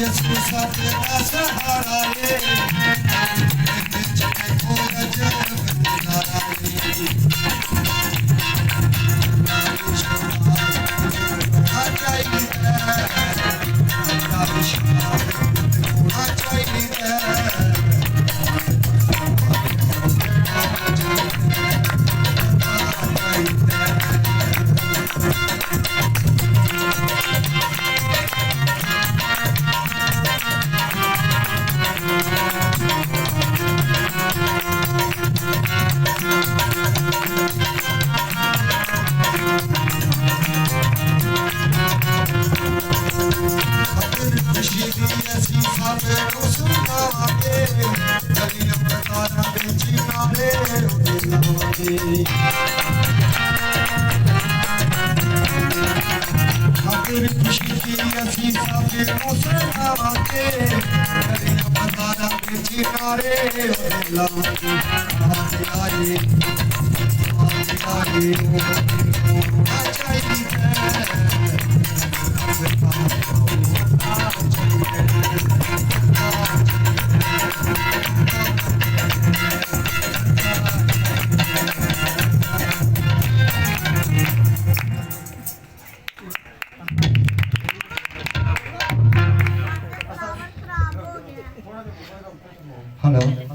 यसु साथेला सहारा रे जिने को अजब नजारा रे होना चाहिए होना चाहिए अगर खुशी की ऐसी साथे मुस्कुराते गलियां बाजारां के किनारे लागे आए होना चाहिए हेलो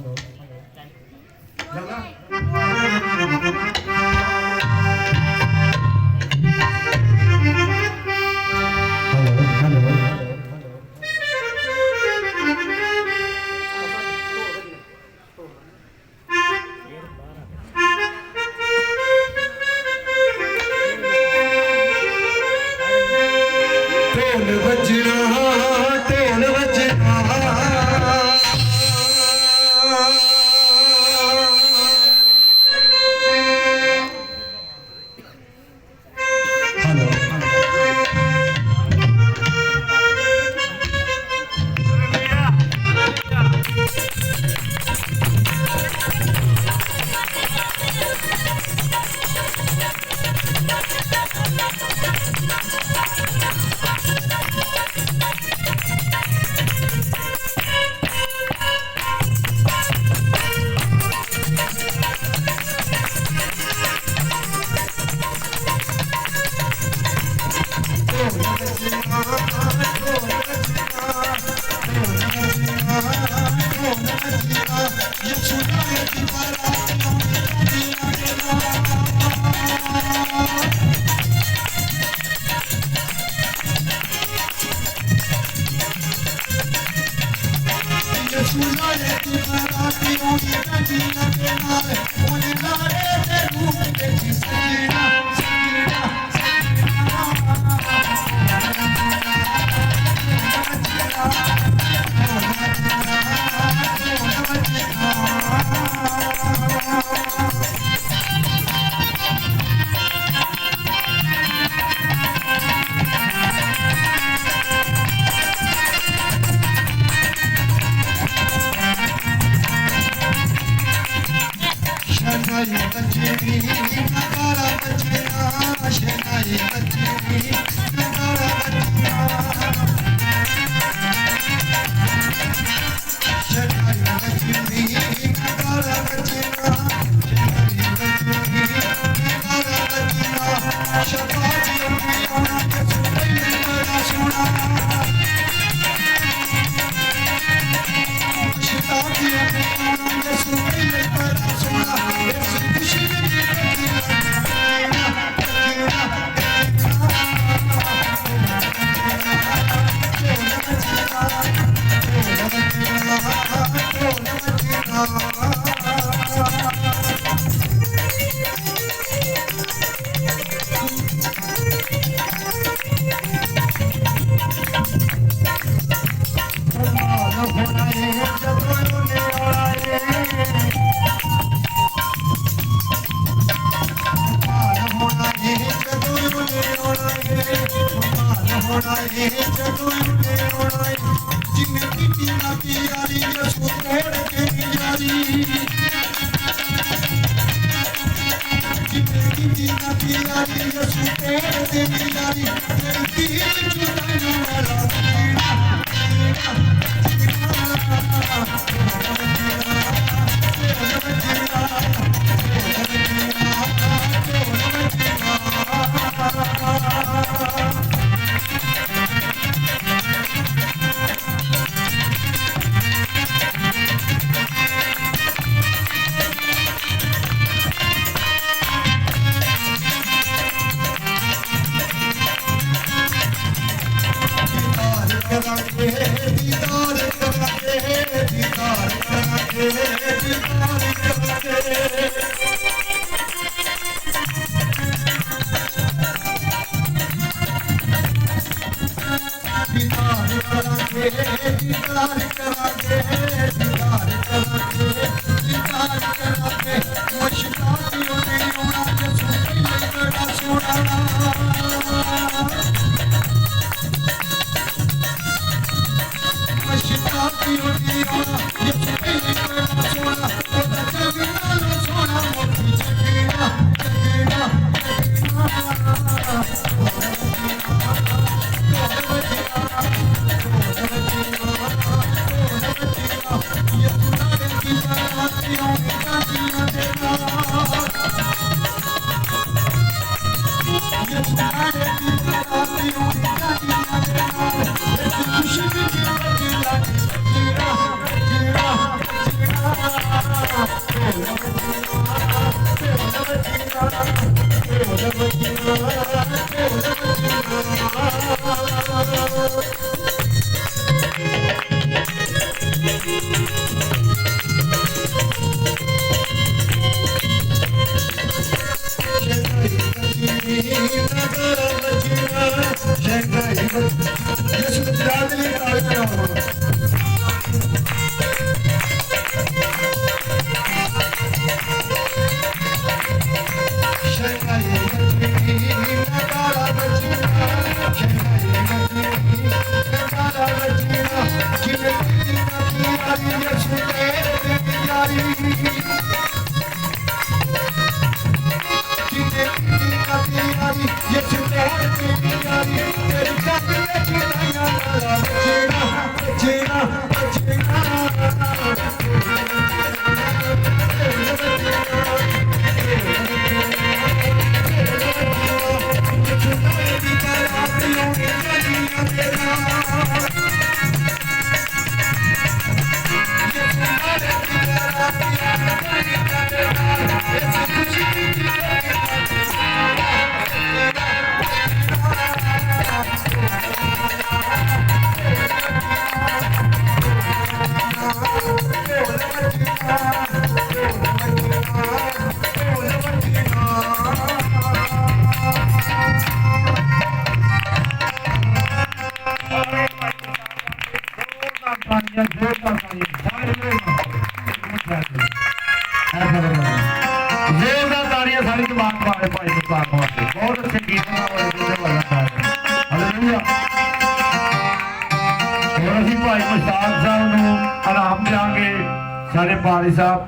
सारे पाली साहब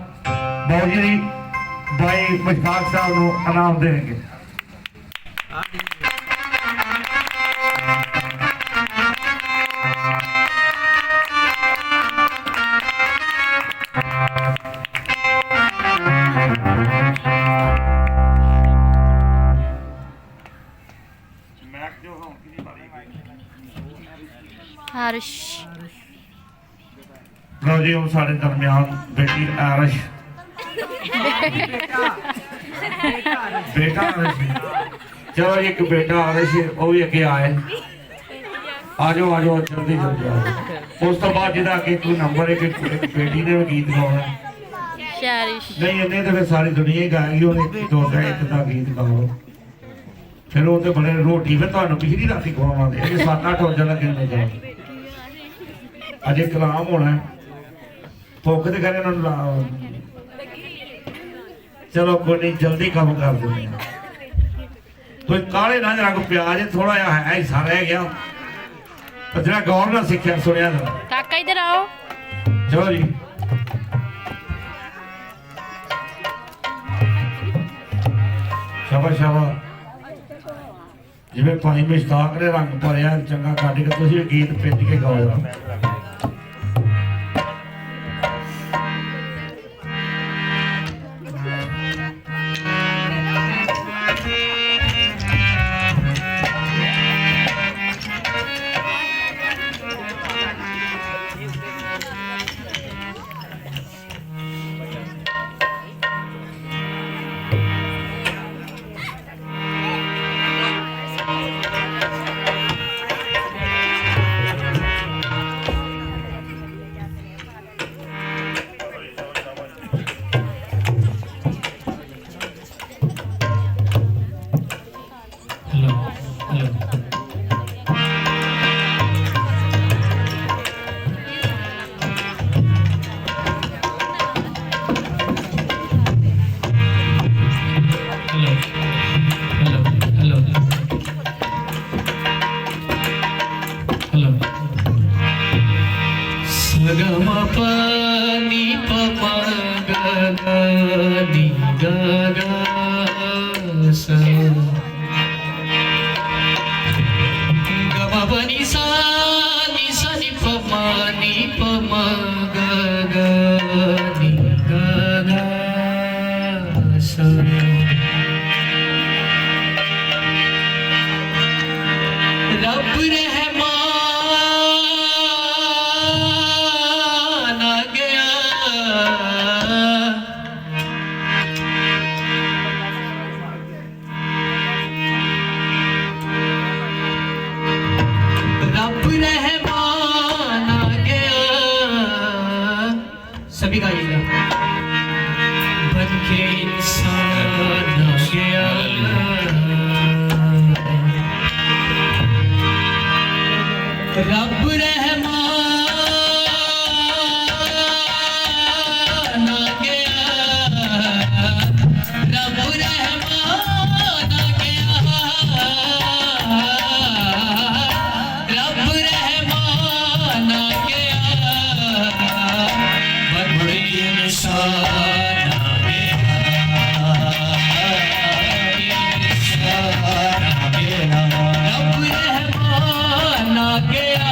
बौजी भाई मुश्ताक साहब को इनाम देंगे। हर्ष लो जी हम सारे दरमियान बेटी आरश बेटा आरश चलो एक बेटा आरश वो भी अगे आए आ जाओ जल्दी जल्दी आओ। उस तो बाद जिदा अगे कोई नंबर है कि बेटी ने भी गीत गाना नहीं इन्हें तो फिर सारी दुनिया ही गाएगी उन्हें दो एक का गीत गाओ फिर वो तो बड़े रोटी फिर तुहानू पिछली राती खवावांगे अजे 7-8 वजे लगे ने जाए अजे कलाम होना है भुख तो करे चलो कोई नहीं जल्दी काम कर देंगे कोई काले ना जरा को प्याज थोड़ा है हिस्सा रह गया तो जरा गौर ना सीखा सुनिया काका इधर आओ चलो जी शाबाश शाबाश जिवें भाई मुश्ताक ने रंग भरिया चंगा कट के तुसीं गीत पिट के गाओ गम पनि पम गनि ग स गम पनि सा नि स नि पम गनि ग स रब रहमान आ गया रब रहमान आ गया सभी का ये बन के इंसान आ गया रब रहमान आ गया रब रहमान आ गया रब रहमान आ गया बड़े इंसान आ गया इंसान आ गया रब रहमान आ गया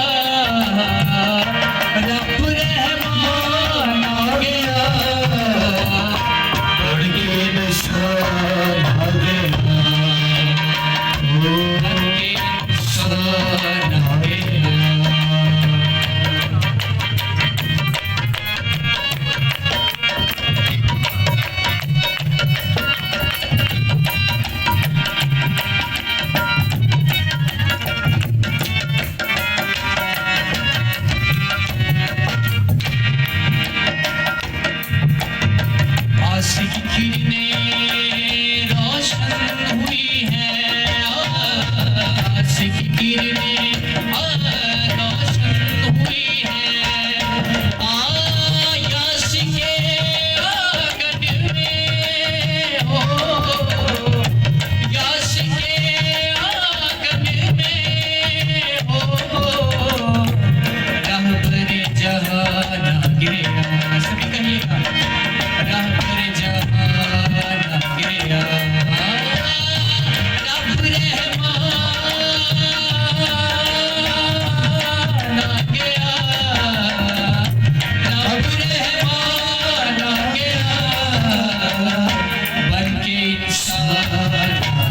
रब रहमान आ गया बड़े इंसान आ गया बड़े इंसान आ गया आशिक की किरणें रोशन हुई हैं आशिक की किरणें रोशन हुई हैं याश के आंगन में हो याश के आंगन में हो रहबर जहान आ गया सभी कहिएगा रहबर जहान आ गया रब रहमान आ गया रब रहमान आ गया बन के इंसान आ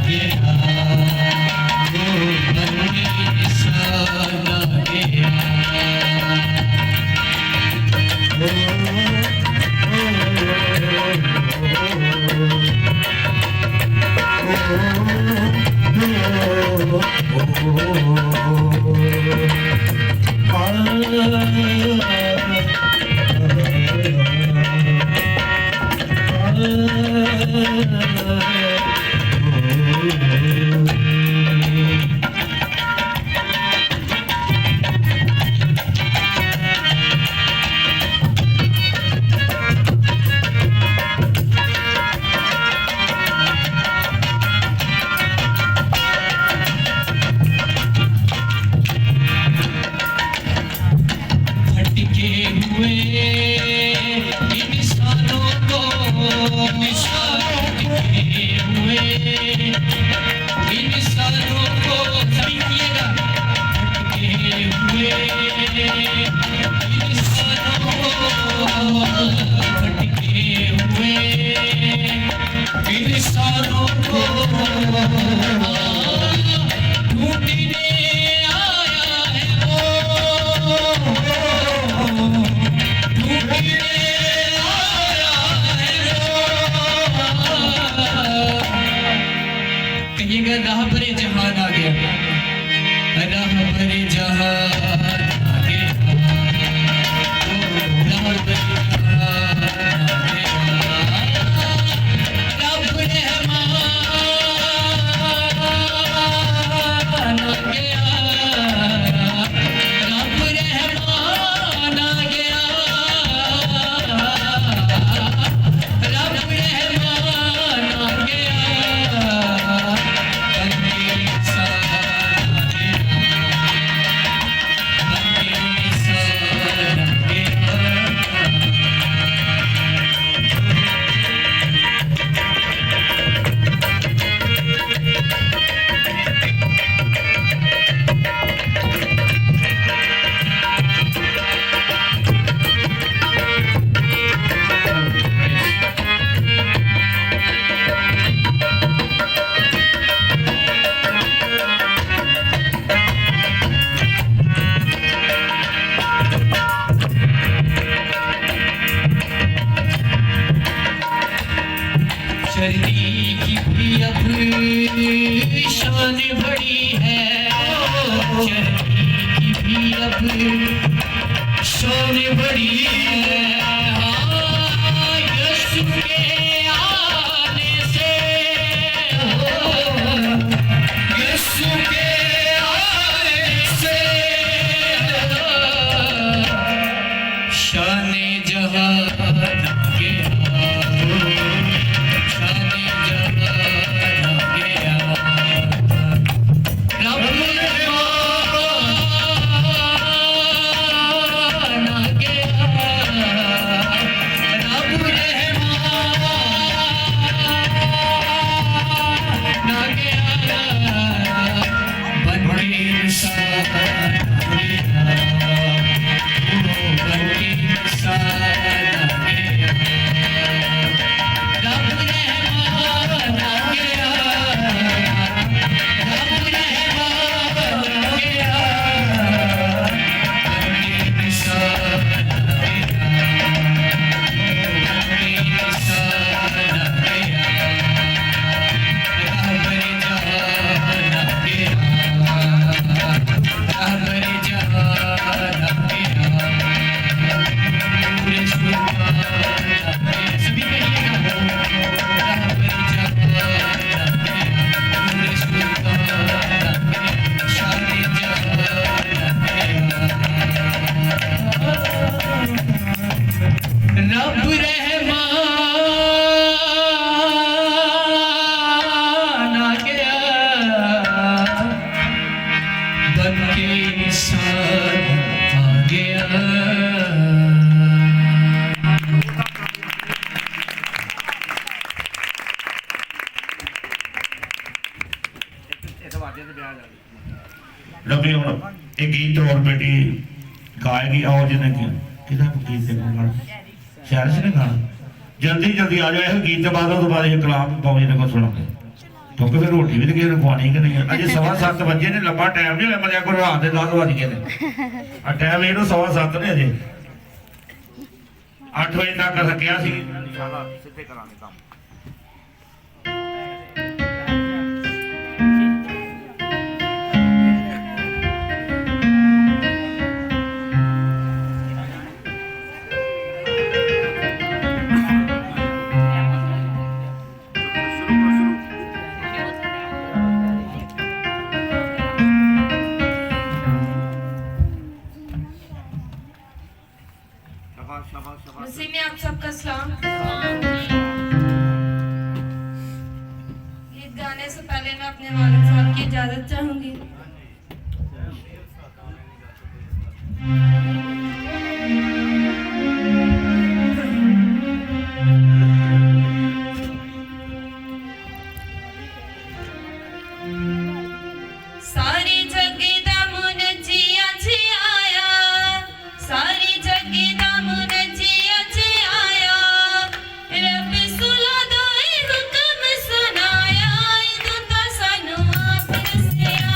गया बन के इंसान आ गया भटके हुए इंसानों को भटके हुए इंसानों को सभी किएगा भटके हुए इंसानों को भटके हुए इंसानों को ढूंढने आया है वो ढूंढने आया है वो कहिएगा रहबर जहान आ गया रहबर जहान आ गया रहबर जहान चढ़ने की भी अब शान बड़ी है। हाँ, यीशु के आने से हो, यीशु के आने से शान जहां गया, शान जहां गया। रब रहमान आ गया, रब रहमान आ गया, बन के इंसान आ गया, बन के इंसान आ गया। रब रहमान आ गया, रब रहमान आ गया, बन के इंसान आ गया, बन के इंसान आ गया। राहबर जहान आ गया, राहबर जहान आ गया, पूरे सुल्तान आ गया। सभी कहिएगा, राहबर जहान आ गया, पूरे सुल्तान आ गया, शान जहान आ गया। रब रहमान आ गया, बन के इंसान आ गया। रवि ਹੁਣ ਇਹ ਗੀਤ ਹੋਰ ਬੇਟੀ ਗਾਏਗੀ और ਜਿਹਨੇ ਕਿਹਦਾ ਗੀਤ ਤੇ ਗਾਣਾ ਸ਼ਾਇਰ ਸੀ ਨੇ ਗਾਣਾ ਜਲਦੀ ਜਲਦੀ ਆ ਜਾਓ ਇਹ ਗੀਤ ਤੋਂ ਬਾਅਦ ਉਹ ਬਾਅਦ ਇਹ ਕਲਾਮ ਪਾਉਣੀ ਨੇ ਕੋ ਸੁਣਾਂਗੇ ਕਿਉਂਕਿ ਫਿਰ ਰੋਟੀ ਵੀ ਤੇ ਕਿਸੇ ਨੂੰ ਖਵਾਣੀ ਕਿ ਨਹੀਂ ਅਜੇ 7:15 ਵਜੇ ਨੇ ਲੰਬਾ ਟਾਈਮ ਨਹੀਂ ਹੋਇਆ ਮਰਿਆ ਕੋਲ ਰਾਤ ਦੇ 10 ਵਜ ਗਏ ਨੇ ਆ ਟਾਈਮ ਇਹਨੂੰ 7:15 ਨੇ ਅਜੇ 8 ਵਜੇ ਤੱਕ ਰੱਖਿਆ ਸੀ ਇਨਸ਼ਾਅੱਲਾ ਸਿੱਧੇ ਕਰਾਂਗੇ ਕੰਮ मसीह में आप सबका सलाम। गीत गाने से पहले मैं अपने वालिद साहब की इजाजत चाहूंगी। सारी जगी दा मुनजिया जी आया, सारी जगी दा मुनजिया जी आया, रब सुला दोए हुक्म सुनाया, इदू ता सानू आप दस्सिया।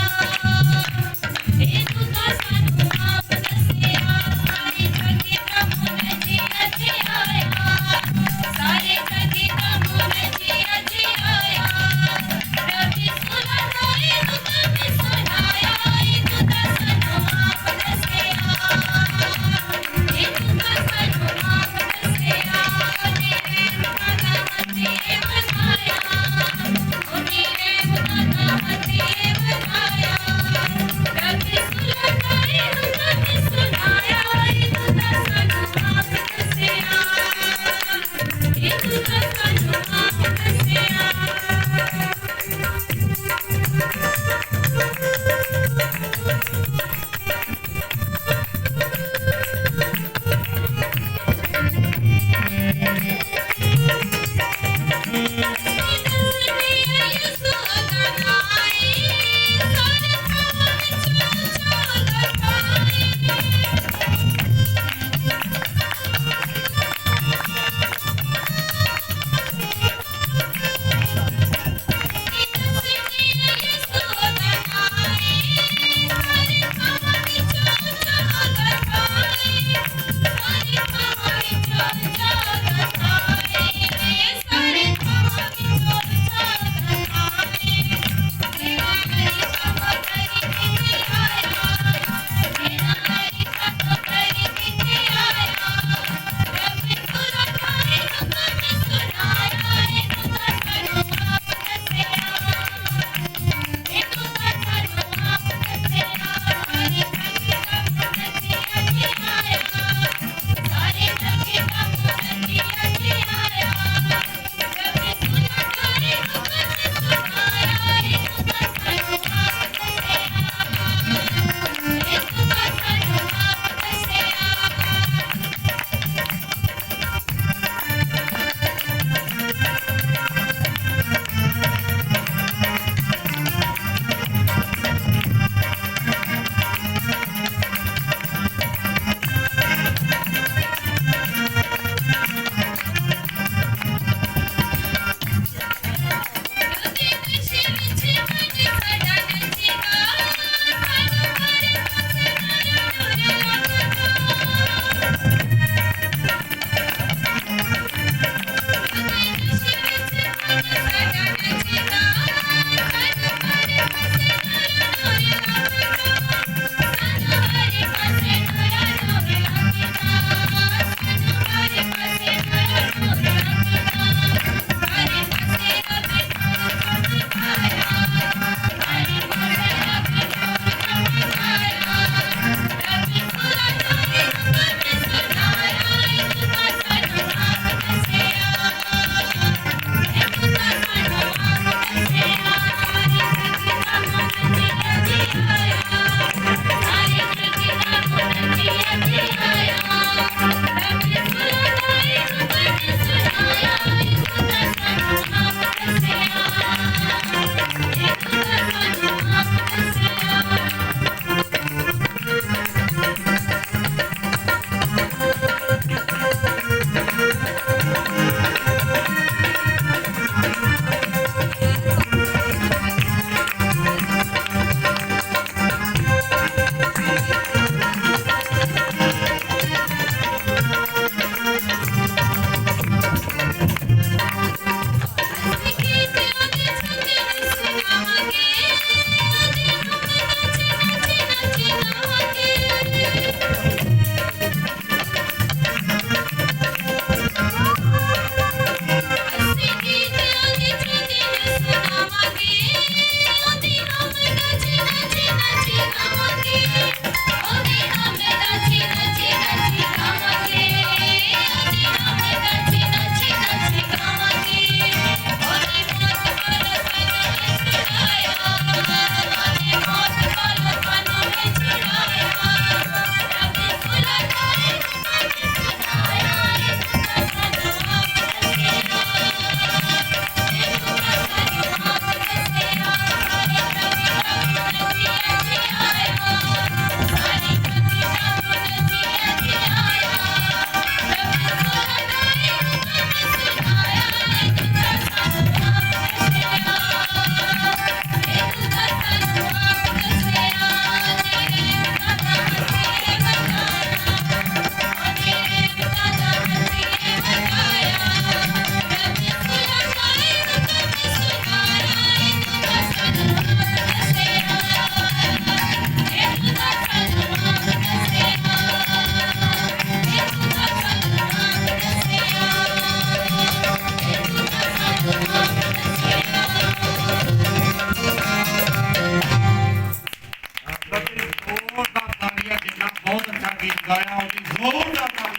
ਗਾਇਆ ਉਹਦੀ ਜ਼ੋਰਦਾਰ ਤਾਲੀ।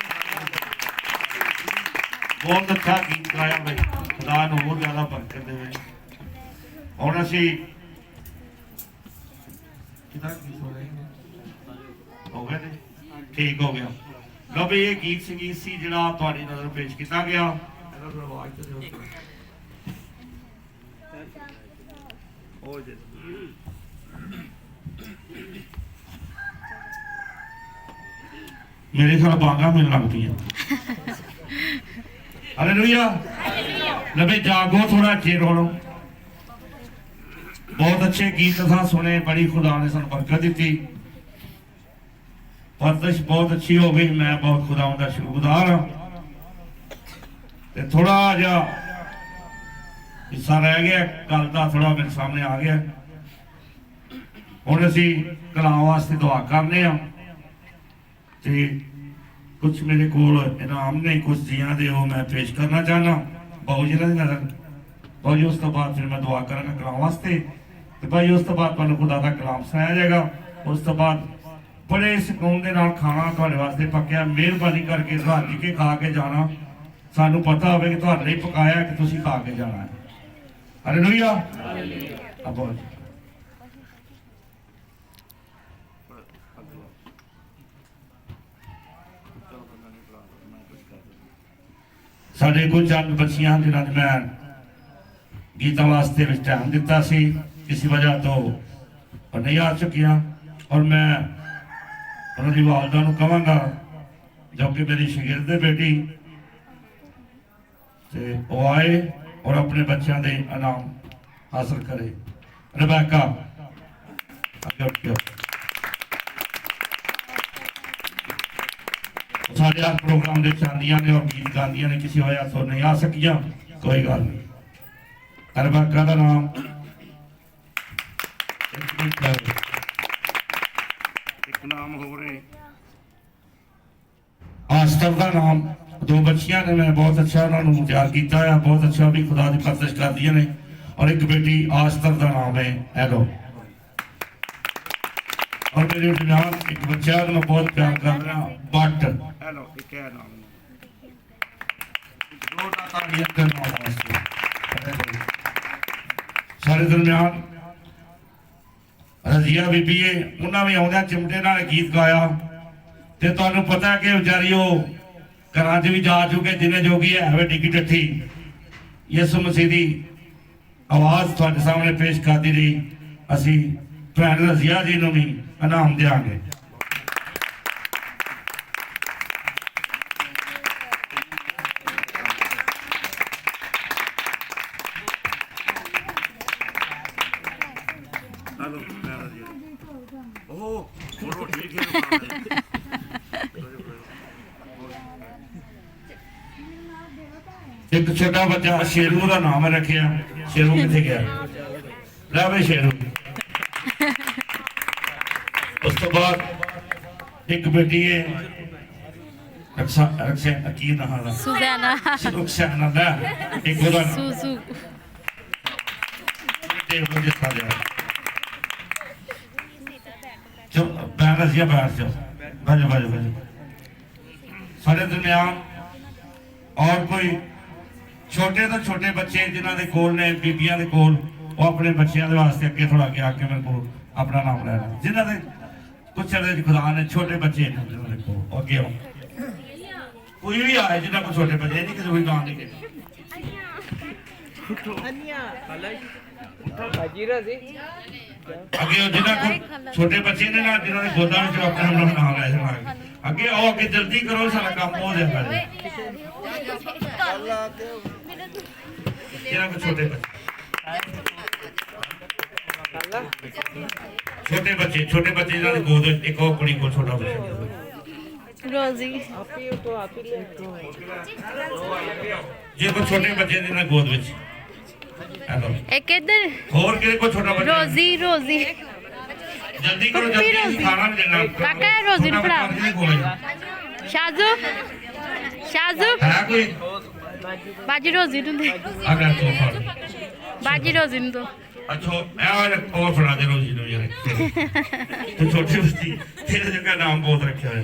ਬਹੁਤ ਅੱਛਾ ਗੀਤ ਗਾਇਆ ਬਈ, ਖੁਦਾ ਨੂੰ ਹੋਰ ਜ਼ਿਆਦਾ ਬਰਕਤ ਦੇਵੇ। ਹੁਣ ਅਸੀਂ ਕਿਹਦਾ ਗੀਤ ਹੋ ਗਿਆ ਨੇ? ਠੀਕ ਹੋ ਗਿਆ। ਲਓ ਵੀ ਇਹ ਗੀਤ ਸੰਗੀਤ ਸੀ ਜਿਹੜਾ ਤੁਹਾਡੀ ਨਜ਼ਰ ਪੇਸ਼ ਕੀਤਾ ਗਿਆ। ਇਹਦਾ ਫਿਰ ਆਵਾਜ਼ ਤੇ ਦਿਓ। ਹੋ ਜੇ ਮੇਰੇ ਖਿਆਲ ਬਾਂਗਾ ਮਿਲਣ ਲੱਗ ਪਈਆਂ। ਹਾਲੇਲੂਇਆ। ਲਵੇ ਜਾਗੋ ਥੋੜਾ ਚਿਰ ਹੋ। ਬਹੁਤ ਅੱਛੇ ਗੀਤ ਅਸਾਂ ਸੁਣੇ, ਬੜੀ ਖੁਦਾ ਨੇ ਸਾਨੂੰ ਬਰਕਤ ਦਿੱਤੀ। ਪਰਦਸ਼ ਬਹੁਤ ਅੱਛੀ ਹੋ ਗਈ। ਮੈਂ ਬਹੁਤ ਖੁਦਾਵੰਦ ਦਾ ਸ਼ੁਕਰਗੁਜ਼ਾਰ ਹਾਂ। ਤੇ ਥੋੜਾ ਜਿਹਾ ਹਿੱਸਾ ਰਹਿ ਗਿਆ ਗੱਲ ਦਾ, ਥੋੜਾ ਮੇਰੇ ਸਾਹਮਣੇ ਆ ਗਿਆ। ਹੁਣ ਅਸੀਂ ਕਲਾਮ ਵਾਸਤੇ ਦੁਆ ਕਰਨੇ ਆ ਤੇ ਕੁਝ ਮੇਰੇ ਕੋਲ ਇਨਾਮ ਨੇ, ਕੁਝ ਜੀਆਂ ਦੇ, ਉਹ ਮੈਂ ਪੇਸ਼ ਕਰਨਾ ਚਾਹਨਾ ਬਾਊ ਜੀ ਦੀ ਨਜ਼ਰ। ਬਾਊ ਜੀ ਉਸ ਤੋਂ ਬਾਅਦ ਫਿਰ ਮੈਂ ਦੁਆ ਕਰਾਂਗਾ ਕਲਾਮ ਵਾਸਤੇ ਤੇ ਭਾਈ ਉਸ ਤੋਂ ਬਾਅਦ ਤੁਹਾਨੂੰ ਖੁਦਾ ਦਾ ਕਲਾਮ ਸੁਣਾਇਆ ਜਾਏਗਾ। ਉਸ ਤੋਂ ਬਾਅਦ ਬੜੇ ਸਕੂਨ ਦੇ ਨਾਲ ਖਾਣਾ ਤੁਹਾਡੇ ਵਾਸਤੇ ਪੱਕਿਆ। ਮਿਹਰਬਾਨੀ ਕਰਕੇ ਰੱਜ ਕੇ ਖਾ ਕੇ ਜਾਣਾ। ਸਾਨੂੰ ਪਤਾ ਹੋਵੇ ਕਿ ਤੁਹਾਡੇ ਲਈ ਪਕਾਇਆ ਕਿ ਤੁਸੀਂ ਖਾ ਕੇ ਜਾਣਾ ਹੈ। ਹਾਲੇਲੂਇਆ। ਅਬੋਲ ਸਾਡੇ ਕੁਝ ਚੰਦ ਬੱਚੀਆਂ ਜਿਨ੍ਹਾਂ ਨੇ ਮੈਂ ਗੀਤਾਂ ਵਾਸਤੇ ਵਿੱਚ ਟਾਈਮ ਦਿੱਤਾ ਸੀ, ਕਿਸੇ ਵਜ੍ਹਾ ਤੋਂ ਉਹ ਨਹੀਂ ਆ ਚੁੱਕੀਆਂ। ਔਰ ਮੈਂ ਉਹਨਾਂ ਦੀ ਵਾਲਦਾ ਨੂੰ ਕਹਾਂਗਾ ਜੋ ਕਿ ਮੇਰੀ ਸ਼ਾਗਿਰਦ ਬੇਟੀ ਤੇ ਉਹ ਆਏ ਔਰ ਆਪਣੇ ਬੱਚਿਆਂ ਦੇ ਇਨਾਮ ਹਾਸਲ ਕਰੇ। ਰਬੈਕਾ ਸਾਡੇ ਆ ਪ੍ਰੋਗਰਾਮ ਦੇ ਚਾਂਦੀਆਂ ਨੇ ਔਰ ਗੀਤ ਗਾਉਂਦੀਆਂ ਨੇ, ਕਿਸੇ ਹੋਇਆ ਤੋਂ ਨਹੀਂ ਆ ਸਕੀਆਂ, ਕੋਈ ਗੱਲ ਨਹੀਂ। ਰਬੈਕਾ ਦਾ ਨਾਮ ਇੱਕ ਨਾਮ ਹੋ ਰਹੇ ਆਸਤਰ ਦਾ ਨਾਮ। ਦੋ ਬੱਚੀਆਂ ਨੇ, ਮੈਂ ਬਹੁਤ ਅੱਛਾ ਉਹਨਾਂ ਨੂੰ ਤਿਆਰ ਕੀਤਾ ਹੈ, ਬਹੁਤ ਅੱਛਾ ਵੀ ਖੁਦਾ ਦੀ ਪਰਵਰਿਸ਼ ਕਰਦੀਆਂ ਨੇ। ਔਰ ਇੱਕ ਬੇਟੀ ਆਸਤਰ ਦਾ ਨਾਮ ਹੈ ਐਲੋ। ਔਰ ਮੇਰੇ ਨਾਲ ਇੱਕ ਬੱਚਾ ਨੂੰ ਬਹੁਤ ਪਿਆਰ ਕਰ ਰਿਹਾ ਬੱਟ ਐਲੋ। ਇੱਕ ਹੈ ਨਾਮ ਦੋ ਦਾ ਤਾਲੀਆਂ ਕਰਨਾ ਵਾਸਤੇ। ਸਾਡੇ ਦਰਮਿਆਨ ਰਜ਼ੀਆ ਬੀਬੀ ਹੈ, ਉਹਨਾਂ ਵੀ ਆਉਂਦਿਆਂ ਚਿਮਟੇ ਨਾਲ ਗੀਤ ਗਾਇਆ। ਤੇ ਤੁਹਾਨੂੰ ਪਤਾ ਕਿ ਵਿਚਾਰੀ ਉਹ ਘਰਾਂ 'ਚ ਵੀ ਜਾ ਚੁੱਕੇ, ਜਿੰਨੇ ਜੋਗੀ ਹੈ ਡਿੱਗੀ ਟੱਠੀ ਯਿਸੂ ਮਸੀਹ ਦੀ ਆਵਾਜ਼ ਤੁਹਾਡੇ ਸਾਹਮਣੇ ਪੇਸ਼ ਕਰਦੀ ਰਹੀ। ਅਸੀਂ ਭੈਣ ਰਜ਼ੀਆ ਜੀ ਨੂੰ ਵੀ ਇਨਾਮ ਦਿਆਂਗੇ। ਇੱਕ ਛੋਟਾ ਬੱਚਾ ਸ਼ੇਰੂ ਦਾ ਨਾਮ ਰੱਖਿਆ। ਸ਼ੇਰੂ ਕਿੱਥੇ ਗਿਆ? ਲੈ ਬਈ ਸ਼ੇਰੂ। ਉਸ ਤੋਂ ਬਾਅਦ ਇੱਕ ਬੇਟੀ ਹੈ ਰਕਸ਼ਾ ਕੀ ਨਾਮ ਹੈ? ਸੁਜ਼ੈਨਾ। ਰਕਸ਼ਾਨਾ ਦਾ ਇੱਕ ਉਹਦਾ ਸੂਸੂ। ਤੇ ਉਹ ਜਿੱਤਾ ਜਾ ਚੋ ਬੈਠ ਰਜ਼ੀਆ ਬੈਠ ਜਾਓ। ਬਾਜੋ ਸਾਡੇ ਦਰਮਿਆਨ ਔਰ ਕੋਈ ਛੋਟੇ ਤੋਂ ਛੋਟੇ ਬੱਚੇ ਜਿਨ੍ਹਾਂ ਦੇ ਕੋਲ ਨੇ, ਬੀਬੀਆਂ ਦੇ ਕੋਲ, ਉਹ ਆਪਣੇ ਬੱਚਿਆਂ ਦੇ ਵਾਸਤੇ ਅੱਗੇ ਥੋੜਾ ਅੱਗੇ ਆ ਕੇ ਮੇਰੇ ਕੋਲ ਆਪਣਾ ਨਾਮ ਲੈਣਾ। ਜਿਨ੍ਹਾਂ ਦੇ ਕੁਛ ਦੇ ਖੁਦਾ ਨੇ ਛੋਟੇ ਬੱਚੇ ਨੇ, ਜਿਨ੍ਹਾਂ ਦੇ ਕੋਲ ਅੱਗੇ ਆਓ। ਕੋਈ ਵੀ ਆਏ ਜਿਨ੍ਹਾਂ ਕੋਲ ਛੋਟੇ ਬੱਚੇ ਨਹੀਂ, ਕਿਸੇ ਕੋਈ ਗਾਂ ਨਹੀਂ ਕਿਸੇ ਅੱਗੇ ਉਹ ਜਿਨ੍ਹਾਂ ਕੋਲ ਛੋਟੇ ਬੱਚੇ ਨੇ ਨਾ, ਜਿਨ੍ਹਾਂ ਦੇ ਗੋਦਾਂ ਵਿੱਚ ਆਪਣਾ ਨਾਮ ਲੈ ਜਾਣਾ। ਅੱਗੇ ਆਓ, ਅੱਗੇ ਜਲਦੀ ਕਰੋ, ਸਾਡਾ ਕੰਮ ਹੋ ਜਾਏਗਾ। ਜਿਹਨਾਂ ਕੋਲ ਛੋਟੇ ਬੱਚੇ ਜਿਹਨਾਂ ਦੀ ਗੋਦ ਵਿੱਚ ਇੱਕ ਉਹ ਕੁੜੀ ਕੋਲ ਛੋਟਾ ਬੱਚਾ ਰੋਜ਼ੀ। ਜੇ ਕੋਈ ਛੋਟੇ ਬੱਚੇ ਜਿਹਨਾਂ ਦੀ ਗੋਦ ਵਿੱਚ ਇੱਕ ਇੱਧਰ ਹੋਰ ਕਿਹਦੇ ਕੋਲ ਛੋਟਾ ਬੱਚਾ? ਰੋਜ਼ੀ। ਜਲਦੀ ਕਰੋ, ਜਲਦੀ ਖਾਣਾ ਵੀ ਦੇਣਾ। ਕਾਕਾ ਰੋਜ਼ੀ ਨੂੰ ਫੜਾ। ਸ਼ਾਜ਼ੂ ਹੈ ਕੋਈ? ਬਾਜੀ ਰੋਜ਼ੀ ਨੂੰ ਦੇ। ਅਗਰ ਤੋਂ ਫੜ ਬਾਜੀ ਰੋਜ਼ੀ ਨੂੰ ਦੋ। ਅੱਛਾ ਇਹ ਹੋਰ ਫੜਾ ਦੇ ਰੋਜ਼ੀ ਨੂੰ ਯਾਰ। ਤੂੰ ਛੋਟੀ ਬੱਚੀ, ਤੇਰੇ ਜਗ੍ਹਾ ਨਾਮ ਬਹੁਤ ਰੱਖਿਆ ਹੋਇਆ।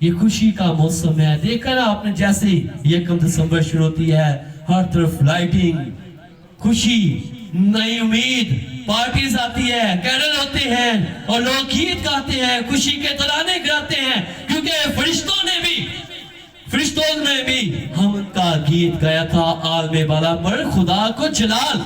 ये खुशी का मौसम है। देखा ना आपने, जैसे ही 1 दिसंबर शुरू होती है, हर तरफ लाइटिंग, खुशी, नई उम्मीद, पार्टीज आती है, कैरल होते हैं और लोग गीत गाते हैं, खुशी के तराने गाते हैं, क्योंकि फरिश्तों ने भी हम उनका गीत गाया था, आलमे बाला पर खुदा को जलाल।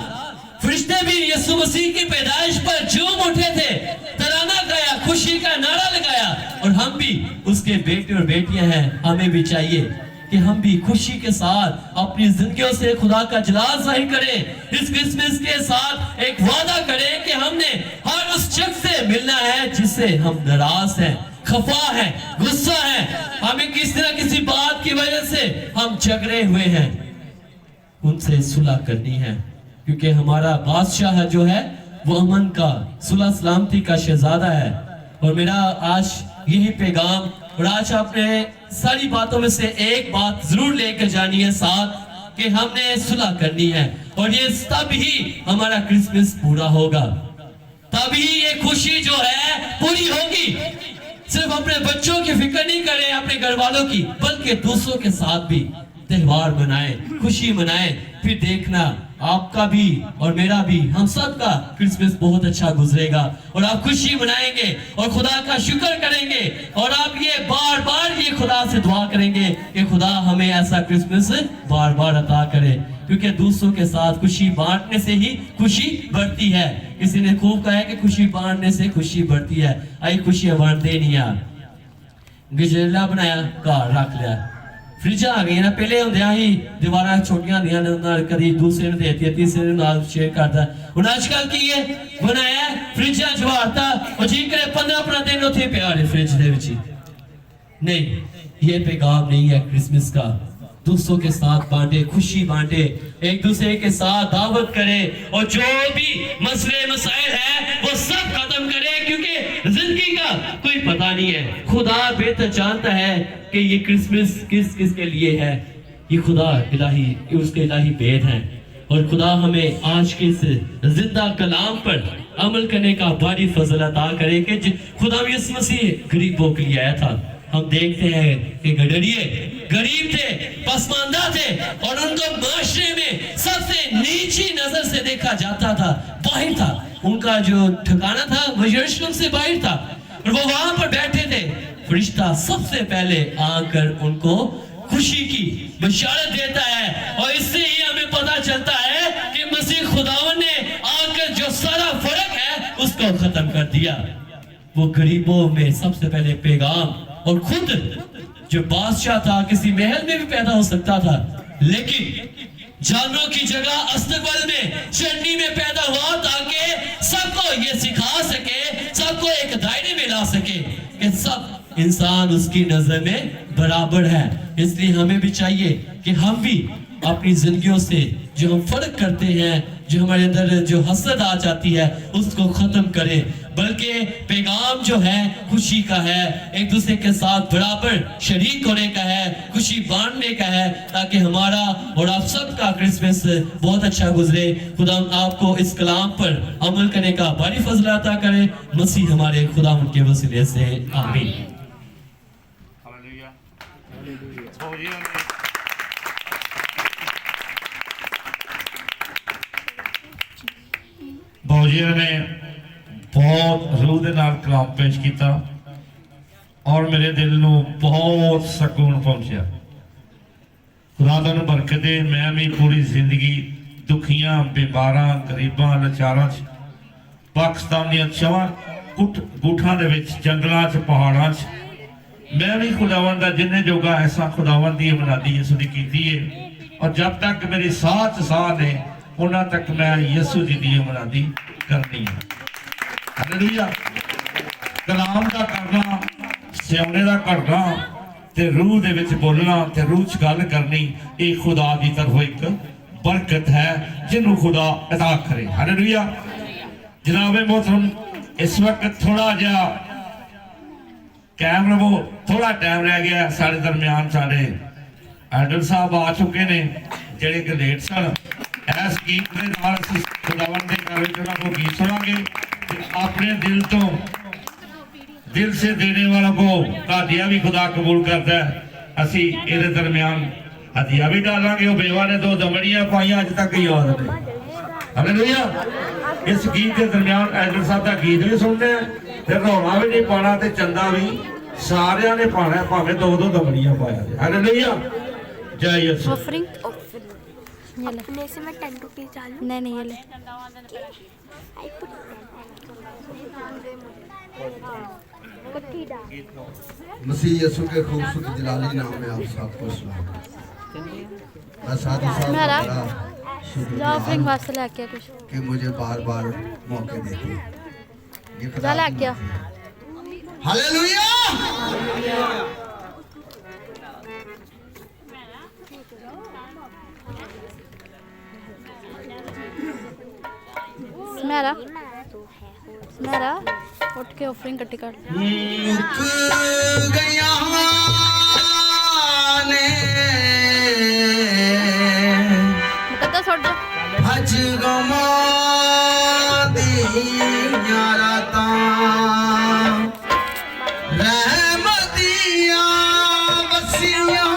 फरिश्ते भी यीशु मसीह की पैदाइश पर झूम उठे थे, तराना गाया, खुशी का नारा लगाया, और हम भी उसके बेटे और बेटियां हैं। हमें भी चाहिए कि हम भी खुशी के साथ अपनी जिंदगियों से खुदा का जलाल जाहिर करें। इस क्रिसमस के साथ एक वादा करें कि हमने हर उस शख्स से मिलना है जिससे हम नाराज हैं, खफा है, गुस्सा है, हमें किसी न किसी बात की वजह से हम झगड़े हुए हैं, उनसे सुलह करनी है, क्योंकि हमारा बादशाह जो है वो अमन का, सुलह सलामती का शहजादा है। और मेरा आज यही पैगाम, और आज आपने सारी बातों में से एक बात जरूर लेकर जानी है साथ, कि हमने सुलह करनी है, और ये तब ही हमारा क्रिसमस पूरा होगा, तभी ये खुशी जो है पूरी होगी। सिर्फ अपने बच्चों की फिक्र नहीं करें, अपने घर वालों की, बल्कि दूसरों के साथ भी त्योहार मनाएं, खुशी मनाएं, फिर देखना आपका भी और मेरा भी, हम सब का क्रिसमस बहुत अच्छा गुजरेगा, और आप खुशी मनाएंगे और खुदा का शुक्र करेंगे, और आप ये बार बार ये खुदा से दुआ करेंगे कि खुदा हमें ऐसा क्रिसमस बार बार अता करे, क्योंकि दूसरों के साथ खुशी बांटने से ही खुशी बढ़ती है। किसी ने खूब कहा है कि खुशी बांटने से खुशी बढ़ती है। आई खुशियां बांटते नहीं यार, गजरेला बनाया घर रख लिया, फ्रिजा आ गई ना, पहले ਹੁੰਦਿਆਂ ही दीवारां छोटियां ਹੁੰਦੀਆਂ ਨੇ, ਉਹਨਾਂ ਕਦੀ ਦੂਸਰੇ ਨੂੰ ਦੇਤੀ, ਤੀਸਰੇ ਨੂੰ ਨਾਲ ਸ਼ੇਅਰ ਕਰਦਾ। ਹੁਣ ਅੱਜਕੱਲ ਕੀ ਹੈ ਬਣਾਇਆ, ਫਰਿਜਾਂ ਜਵਾਰਤਾ, ਉਹ ਜੀ ਕਰੇ 15 दिन ਉੱਥੇ ਪਿਆ ਰਹੇ फ्रिज ਦੇ ਵਿੱਚ। नहीं, ये पैगाम नहीं है क्रिसमस का। दूसरों के साथ बांटे, खुशी बांटे, एक दूसरे के साथ दावत करे, और जो भी मसले मसाइल है वो सब खत्म करे, क्योंकि जिंदगी का कोई पता नहीं है। खुदा बेहतर जानता है कि ये क्रिसमस किस किस के लिए है। ये खुदा इलाही, उसके इलाही भेद हैं, और खुदा हमें आज के इस जिंदा कलाम पर अमल करने का बड़ी फजल अता करे कि खुदा यीशु मसीह गरीबों के लिए आया था। हम देखते हैं कि गडरिये गरीब थे, पसमानदा थे, और उनको माशरे में सबसे नीची नजर से देखा जाता था, बाहर था, उनका जो ठिकाना था वो यरूशलेम से बाहर था, और वो वहां पर बैठे थे। फरिश्ता सबसे पहले आकर उनको खुशी की बशारत देता है, और इससे ही हमें पता चलता है कि मसीह खुदावन ने आकर जो सारा फर्क है उसको खत्म कर दिया। वो गरीबों में सबसे पहले पैगाम, और खुद जो बादशाह था किसी महल में भी पैदा हो सकता था, लेकिन जानवरों की जगह अस्तबल में, चटनी में पैदा हुआ, ताकि सबको ये सिखा सके, सबको एक दायरे में ला सके कि सब इंसान उसकी नजर में बराबर है। इसलिए हमें भी चाहिए कि हम भी अपनी जिंदगियों से जो हम फर्क करते हैं, जो हमारे अंदर जो हसद आ जाती है, उसको खत्म करें, बल्कि पैगाम जो है खुशी का है, एक दूसरे के साथ बराबर शरीक होने का है, खुशी बांटने का है, ताकि हमारा और आप सबका क्रिसमस बहुत अच्छा गुजरे। खुदा आपको इस कलाम पर अमल करने का बड़ी फजल अता करे, मसीह हमारे खुदा उनके वसीले से, आमीन। बाऊजी ने बहुत रूह दे नाल कलाम पेश किया, और मेरे दिल नू बहुत सकून पहुंचा। खुदा तुहानू बरकत दे। मैं भी पूरी जिंदगी दुखियां, बीमारां, गरीबां, लाचारां च, पाकिस्तान दी चवां गुठां दे विच, जंगलां च, पहाड़ां च, मैं भी खुदावन दा जिन्ने जोगा ऐसा खुदावन दी मनादी यसू दी कीती है, और जब तक मेरी साह च साह ने उन्ना तक मैं यसू जी दी मनादी करनी है। हालेलुया। कलाम दा करना, सियाने दा करना, ते रूह दे विच बोलना, ते रूह च गल करनी, ये खुदा दी तरफों एक बरकत है जिन्हों खुदा अता करे। हालेलुया। जनाबे मोहतरम, इस वक्त थोड़ा जा कैम रवो, थोड़ा टाइम रह गया सारे दरम्यान। सारे एडल साहब आ चुके ने जेड़े कि लेट सन। इस गीत के नाल असीं खुदावन दे घर विच उन्हां को गीत सुणांगे, अपने दिल तो ਦਿਲ ਸੇ ਦੇਣੇ ਵਾਲਾ ਕੋ ਹਦੀਆ ਵੀ ਖੁਦਾ ਕਬੂਲ ਕਰਦਾ ਹੈ। ਅਸੀਂ ਇਹਦੇ ਦਰਮਿਆਨ ਹਦੀਆ ਵੀ ਡਾਲਾਂਗੇ। ਉਹ ਬੇਵਾ ਨੇ 2 ਦਮੜੀਆਂ ਪਾਈਆਂ ਅੱਜ ਤੱਕ ਯਾਦ ਨੇ। ਹਾਲੇਲੂਇਆ। ਇਸ ਗੀਤ ਦੇ ਦਰਮਿਆਨ ਐਲਡਰ ਸਾਹਿਬ ਦਾ ਗੀਤ ਵੀ ਸੁਣਦੇ ਆ ਤੇ ਰੌਲਾ ਵੀ ਨਹੀਂ ਪਾਣਾ ਤੇ ਚੰਦਾ ਵੀ ਸਾਰਿਆਂ ਨੇ ਪਾਣਾ, ਭਾਵੇਂ 2-2 ਦਮੜੀਆਂ ਪਾਇਆ ਜਾਏ। ਹਾਲੇਲੂਇਆ। ਜੈ ਯਿਸੂ। ऑफरिंग ये ले। अपने से मैं 10 रुपीज डालूं। नहीं नहीं ये ले। मसीह यीशु के खूबसूरत जलाली नाम में आप सबको सलाम। मैं साधु साहब मेरा का बड़ा ऑफरिंग शुक्रगुजार वास्ते लेके आ कुछ कि मुझे बार बार मौके देते हैं। ये जा लेके आ। हालेलुया। मेरा मेरा उठ के ऑफरिंग कट्टी कर। मुक गया ने मुकद्दस उठ जा। हज गमा दिया रातां रहमतियां वसियां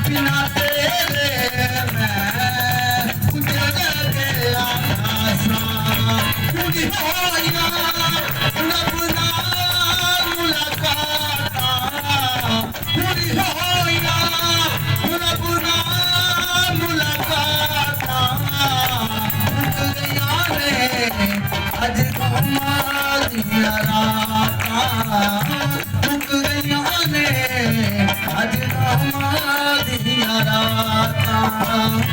बिना तेरे मैं उजड़ गया सा पूरी होया रब नाल मुलाकाता पूरी होया रब नाल मुलाकाता मुक गया रे अज गमां दियां रातां मुक गया ने अज गमां दियां रातां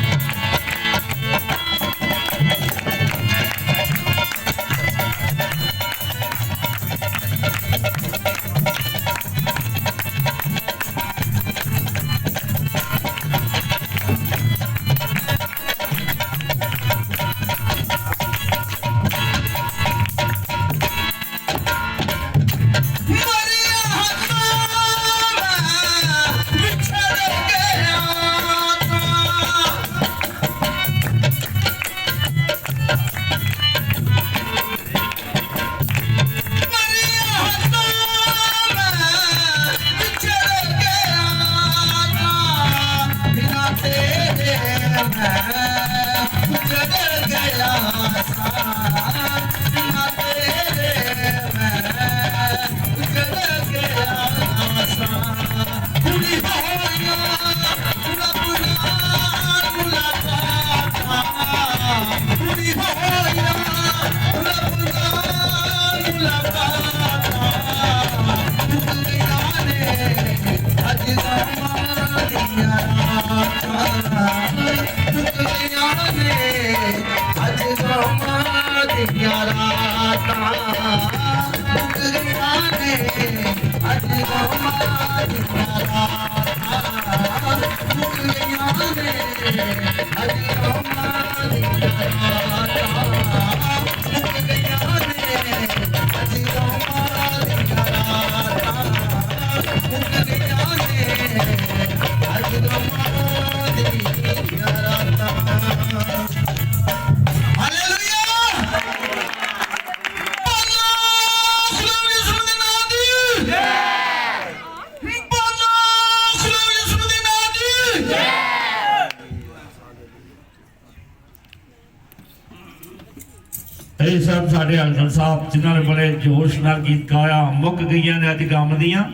ਇਹ ਸਭ ਸਾਡੇ ਹਲਕਰ ਸਾਹਿਬ ਜਿਨ੍ਹਾਂ ਨੇ ਬੜੇ ਜੋਸ਼ ਨਾਲ ਗੀਤ ਗਾਇਆ ਮੁੱਕ ਗਈਆਂ ਨੇ ਅੱਜ ਗਮ ਦੀਆਂ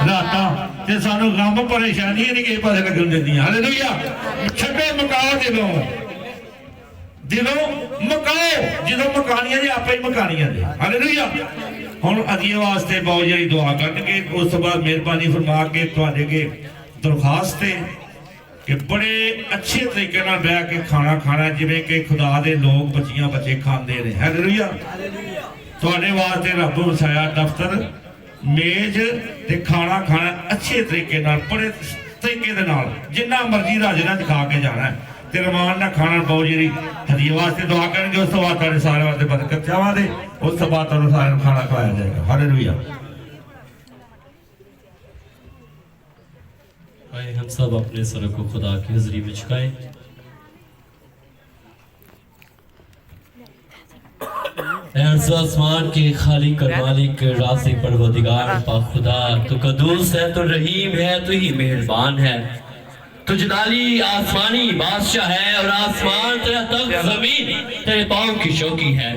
ਰਾਤਾਂ ਤੇ ਸਾਨੂੰ ਗਮ ਪਰੇਸ਼ਾਨੀਆਂ ਨਹੀਂ ਕਿਸੇ ਪਾਸੇ ਲੱਗਣ ਦਿੰਦੀਆਂ ਹਾਲੇਲੂਇਆ ਛੱਡੋ ਮੁਕਾਓ ਦਿਲੋਂ ਮੁਕਾਓ ਜਦੋਂ ਮਕਾਨੀਆਂ ਨੇ ਆਪੇ ਹੀ ਮਕਾਨੀਆਂ ਨੇ ਹਾਲੇਲੂਇਆ ਹੁਣ ਅਗਲੇ ਵਾਸਤੇ ਬਹੁਤ ਜਿਹੜੀ ਦੁਆ ਕਰਕੇ ਉਸ ਤੋਂ ਬਾਅਦ ਮਿਹਰਬਾਨੀ ਫਰਮਾ ਕੇ ਤੁਹਾਡੇ ਅੱਗੇ ਦਰਖਾਸਤ ਹੈ कि बड़े अच्छे तरीके नाल बैठ के खाना खाना जिवें कि खुदा दे लोग बच्चियां बच्चे खांदे ने हालेलुया तुहाडे वास्ते रब वसाया दफ्तर मेज ते खाना खाना अच्छे तरीके नाल बड़े तरीके दे नाल जिन्ना मर्जी राजना च खा के जाना है ते रमान नाल खाना बहुत जी हदीए वास्ते दुआ करेंगे उस तो बाद तुहाडे सारे वास्ते बरकत चाहांगे उस तो बाद तुहानूं सारे नूं खाना खवाया जाएगा हालेलुया आइए हम सब अपने सर को खुदा की हज़री में झुकाएं। अर्ज़ आसमान के खालिक और मालिक राज़िक परवरदिगार पाक खुदा तो कदूस है तो रहीम है तो ही मेहरबान है तो जलाली आसमानी बादशाह है और आसमान तेरा तख्त ज़मीन तेरे पाँव की शौकी है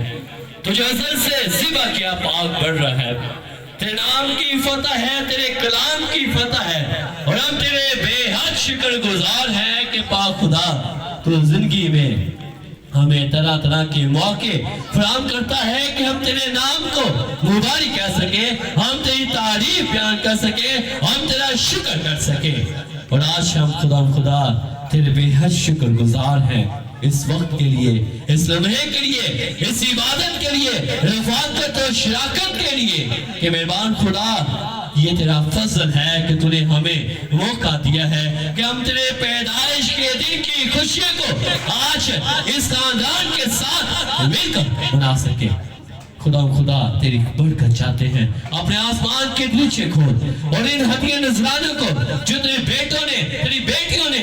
तो जो अज़ल से ज़िबा किया पाक बढ़ रहा है तेरे नाम की फतह है तेरे कलाम की फतह है और हम तेरे बेहद शुक्रगुजार हैं कि पाक खुदा तो जिंदगी में हमें तरह तरह के मौके फराहम करता है कि हम तेरे नाम को मुबारक कह सके हम तेरी तारीफ बयान कर सके हम तेरा शुक्र कर सके और आज हम खुदा तेरे बेहद शुक्रगुजार हैं इस वक्त के लिए इस लम्हे के लिए इस इबादत के लिए रफ़ाकत और शराकत के लिए कि मेहरबान खुदा ये तेरा फजल है कि तूने हमें मौका दिया है कि हम तेरे पैदाइश के दिन की खुशियों को आज इस खानदान के साथ मिलकर मना सके खुदा तेरी बरकत चाहते हैं अपने आसमान के नीचे खोल और इन हदिया नजरानों को जो तेरे बेटों ने तेरी बेटियों ने